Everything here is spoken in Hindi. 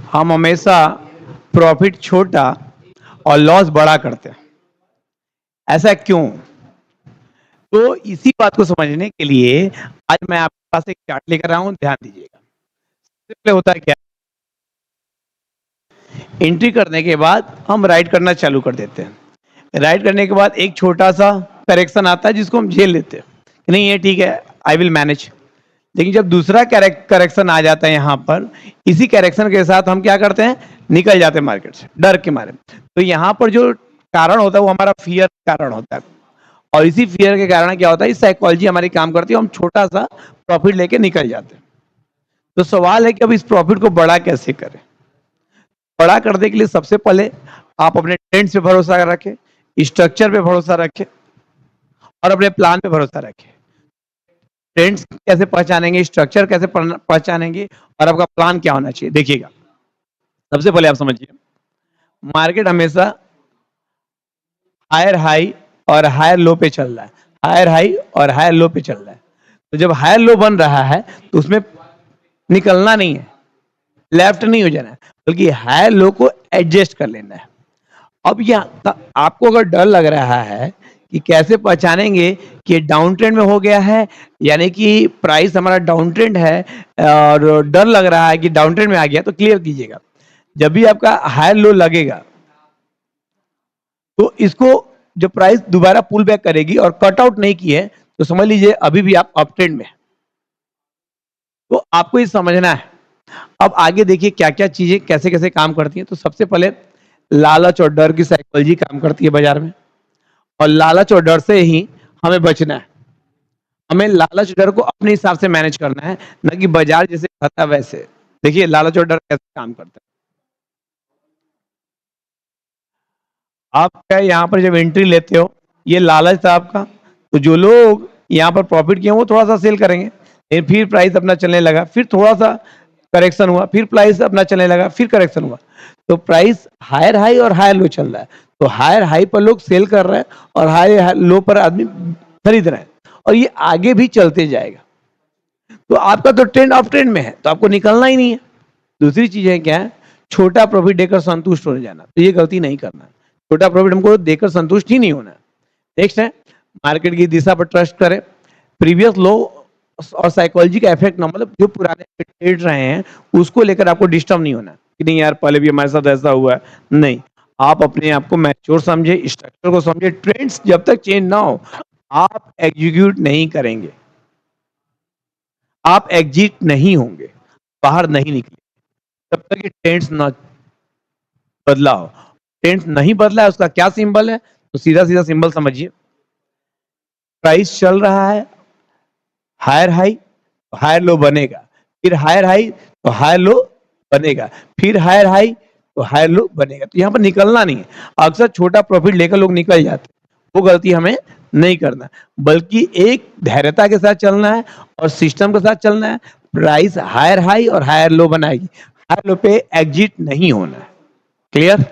हम हमेशा प्रॉफिट छोटा और लॉस बड़ा करते हैं। ऐसा क्यों? तो इसी बात को समझने के लिए आज मैं आपके पास एक चार्ट लेकर आया हूं, ध्यान दीजिएगा। सबसे पहले होता है क्या, एंट्री करने के बाद हम राइट करना चालू कर देते हैं। राइट करने के बाद एक छोटा सा करेक्शन आता है जिसको हम झेल लेते हैं कि नहीं ये ठीक है, आई विल मैनेज। लेकिन जब दूसरा करेक्शन आ जाता है यहाँ पर, इसी करेक्शन के साथ हम क्या करते हैं, निकल जाते हैं मार्केट से डर के मारे। तो यहाँ पर जो कारण होता है वो हमारा फियर कारण होता है, और इसी फियर के कारण क्या होता है, इस साइकोलॉजी हमारी काम करती है, हम छोटा सा प्रॉफिट लेके निकल जाते हैं। तो सवाल है कि अब इस प्रॉफिट को बड़ा कैसे करें। बड़ा करने के लिए सबसे पहले आप अपने ट्रेंड्स पे भरोसा रखें, स्ट्रक्चर पे भरोसा रखें और अपने प्लान पे भरोसा रखें। ट्रेंड्स कैसे पहचानेंगे, स्ट्रक्चर कैसे पहचानेंगे और आपका प्लान क्या होना चाहिए। देखिएगा, सबसे पहले आप समझिए, मार्केट हमेशा हायर हाई और हायर लो पे चल रहा है, हायर हाई और हायर लो पे चल रहा है। तो जब हायर लो बन रहा है तो उसमें निकलना नहीं है, लेफ्ट नहीं हो जाना है, बल्कि हायर लो को एडजस्ट कर लेना है। अब यह आपको अगर डर लग रहा है कि कैसे पहचानेंगे कि डाउन ट्रेंड में हो गया है, यानी कि प्राइस हमारा डाउन ट्रेंड है और डर लग रहा है कि डाउन ट्रेंड में आ गया, तो क्लियर कीजिएगा, जब भी आपका हायर लो लगेगा तो इसको जब प्राइस दोबारा पुल बैक करेगी और कट आउट नहीं की है तो समझ लीजिए अभी भी आप अप ट्रेंड में। तो आपको ये समझना है। अब आगे देखिए क्या क्या चीजें कैसे कैसे काम करती हैं। तो सबसे पहले लालच और डर की साइकोलॉजी काम करती है बाजार में, और लालच और डर से ही हमें बचना है। हमें लालच डर को अपने हिसाब से मैनेज करना है, न कि बाजार जैसे कहता है वैसे। देखिए लालच और डर कैसे काम करता है। आप क्या यहाँ पर जब एंट्री लेते हो, ये लालच था आपका, तो जो लोग यहाँ पर प्रॉफिट किए वो थोड़ा सा सेल करेंगे, फिर प्राइस अपना चलने लगा, फिर थोड़ा सा करेक्शन हुआ, फिर प्राइस अपना चलने लगा, फिर करेक्शन हुआ, तो प्राइस हायर हाई और हायर लो चल रहा है। तो हायर हाई पर लोग सेल कर रहे हैं और हायर लो पर आदमी खरीद रहे हैं, और ये आगे भी चलते जाएगा। तो आपका तो ट्रेंड अप ट्रेंड में है, तो आपको निकलना ही नहीं है। दूसरी चीज है क्या है, छोटा प्रॉफिट देकर संतुष्ट हो जाना, तो ये गलती नहीं करना है। छोटा प्रॉफिट हमको देकर संतुष्ट ही नहीं होना है। नेक्स्ट है, मार्केट की दिशा पर ट्रस्ट करें। प्रीवियस लो और साइकोलॉजी का इफेक्ट ना, मतलब जो पुराने ट्रेड रहे हैं उसको लेकर आपको डिस्टर्ब नहीं होना कि नहीं यार पहले भी हमारे साथ ऐसा हुआ है। नहीं, आप अपने आप को मैच्योर समझे, स्ट्रक्चर को समझे। ट्रेंड्स जब तक चेंज ना हो आप एग्जीक्यूट नहीं करेंगे, आप एग्जिट नहीं होंगे, बाहर नहीं निकले तब तक ये ट्रेंड्स ना बदला हो। ट्रेंड्स नहीं बदला है, उसका क्या सिंबल है, तो सीधा सीधा सिंबल समझिए। प्राइस चल रहा है हायर हाई तो हायर लो बनेगा, फिर हायर हाई तो हायर लो बनेगा, फिर हायर हाई तो हायर लो बनेगा। तो यहाँ पर निकलना नहीं है। अक्सर छोटा प्रॉफिट लेकर लोग निकल जाते हैं, वो गलती हमें नहीं करना, बल्कि एक धैर्यता के साथ चलना है और सिस्टम के साथ चलना है। प्राइस हायर हाई और हायर लो बनाएगी, हायर लो पे एग्जिट नहीं होना है। क्लियर?